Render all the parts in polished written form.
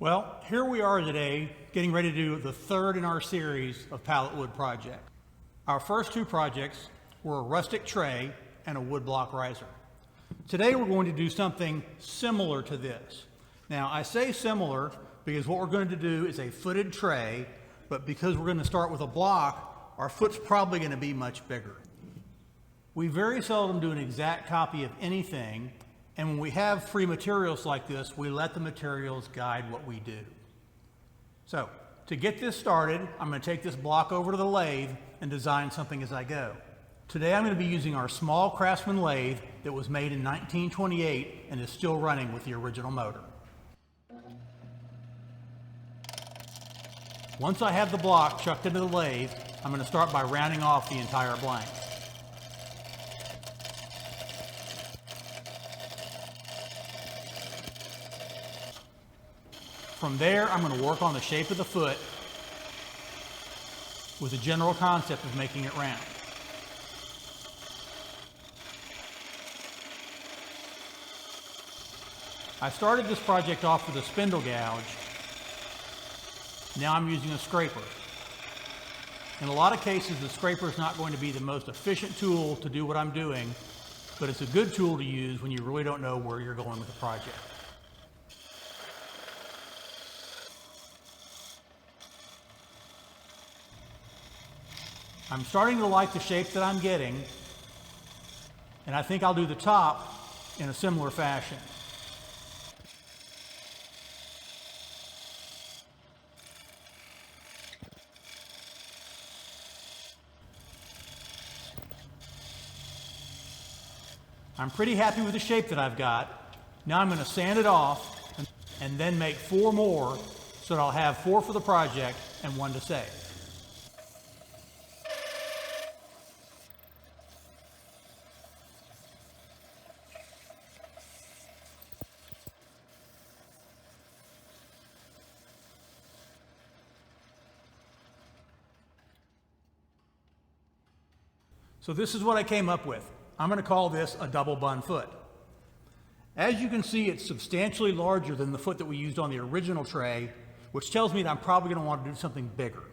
Well, here we are today, getting ready to do the third in our series of pallet wood projects. Our first two projects were a rustic tray and a woodblock riser. Today we're going to do something similar to this. Now, I say similar because what we're going to do is a footed tray, but because we're going to start with a block, our foot's probably going to be much bigger. We very seldom do an exact copy of anything, and when we have free materials like this, we let the materials guide what we do. So, to get this started, I'm going to take this block over to the lathe and design something as I go. Today I'm going to be using our small craftsman lathe that was made in 1928 and is still running with the original motor. Once I have the block chucked into the lathe, I'm going to start by rounding off the entire blank. From there, I'm going to work on the shape of the foot with the general concept of making it round. I started this project off with a spindle gouge. Now I'm using a scraper. In a lot of cases, the scraper is not going to be the most efficient tool to do what I'm doing, but it's a good tool to use when you really don't know where you're going with the project. I'm starting to like the shape that I'm getting, and I think I'll do the top in a similar fashion. I'm pretty happy with the shape that I've got. Now I'm going to sand it off and then make 4 more so that I'll have 4 for the project and 1 to save. So this is what I came up with. I'm going to call this a double bun foot. As you can see, it's substantially larger than the foot that we used on the original tray, which tells me that I'm probably going to want to do something bigger.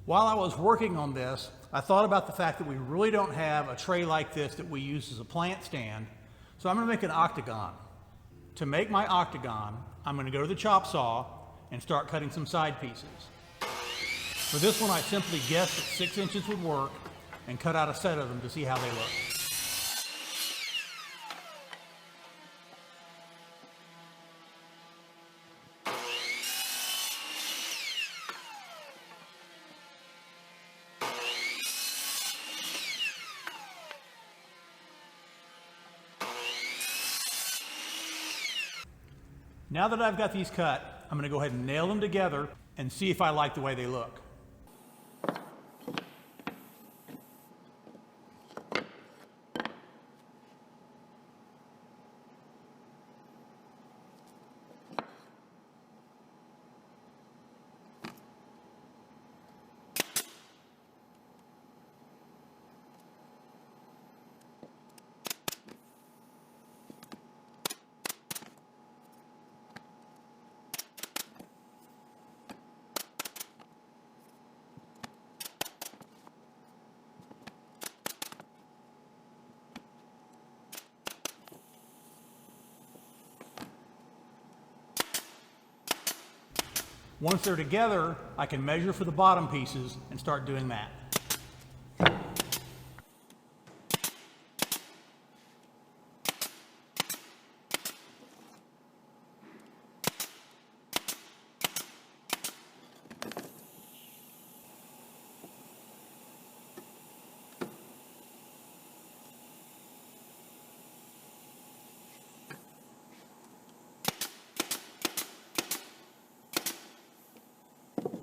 While I was working on this, I thought about the fact that we really don't have a tray like this that we use as a plant stand, so I'm going to make an octagon. To make my octagon, I'm going to go to the chop saw and start cutting some side pieces. For this one, I simply guessed that 6 inches would work and cut out a set of them to see how they look. Now that I've got these cut, I'm going to go ahead and nail them together and see if I like the way they look. Once they're together, I can measure for the bottom pieces and start doing that.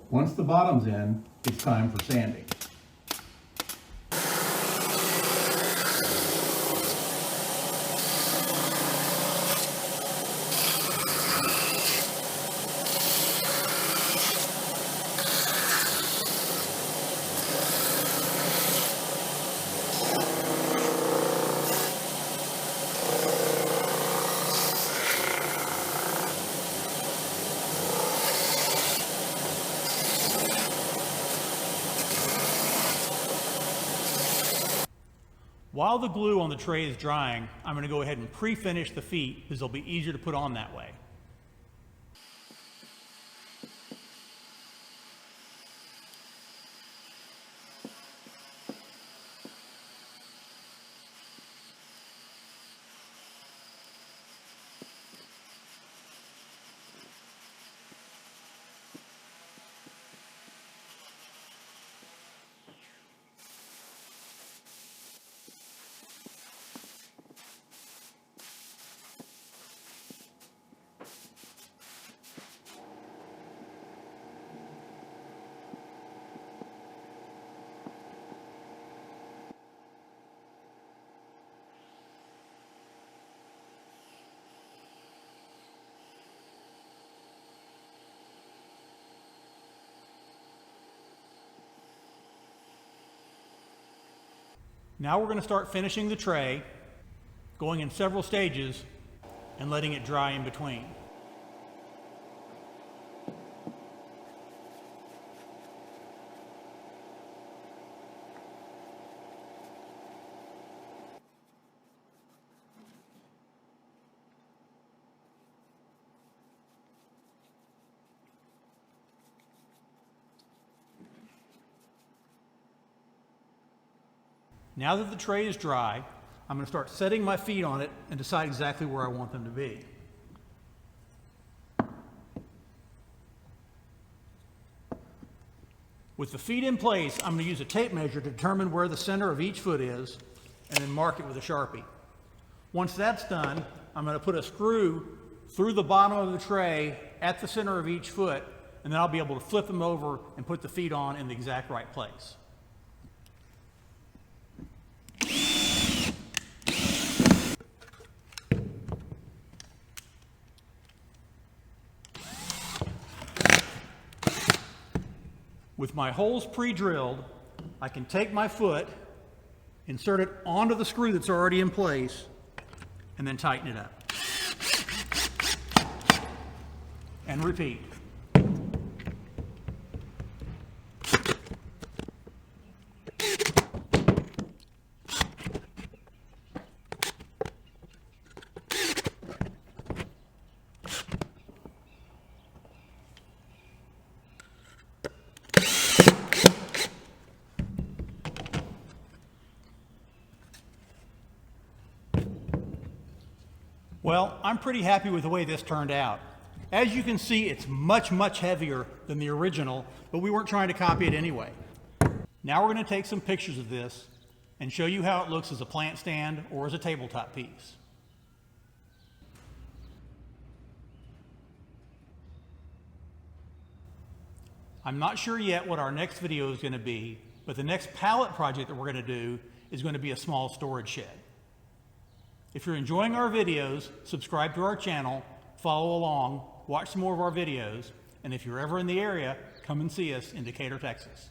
Once the bottom's in, it's time for sanding. While the glue on the tray is drying, I'm going to go ahead and pre-finish the feet because they'll be easier to put on that way. Now we're going to start finishing the tray, going in several stages and letting it dry in between. Now that the tray is dry, I'm going to start setting my feet on it and decide exactly where I want them to be. With the feet in place, I'm going to use a tape measure to determine where the center of each foot is and then mark it with a Sharpie. Once that's done, I'm going to put a screw through the bottom of the tray at the center of each foot, and then I'll be able to flip them over and put the feet on in the exact right place. With my holes pre-drilled, I can take my foot, insert it onto the screw that's already in place, and then tighten it up. And repeat. Well, I'm pretty happy with the way this turned out. As you can see, it's much, much heavier than the original, but we weren't trying to copy it anyway. Now we're going to take some pictures of this and show you how it looks as a plant stand or as a tabletop piece. I'm not sure yet what our next video is going to be, but the next pallet project that we're going to do is going to be a small storage shed. If you're enjoying our videos, subscribe to our channel, follow along, watch some more of our videos, and if you're ever in the area, come and see us in Decatur, Texas.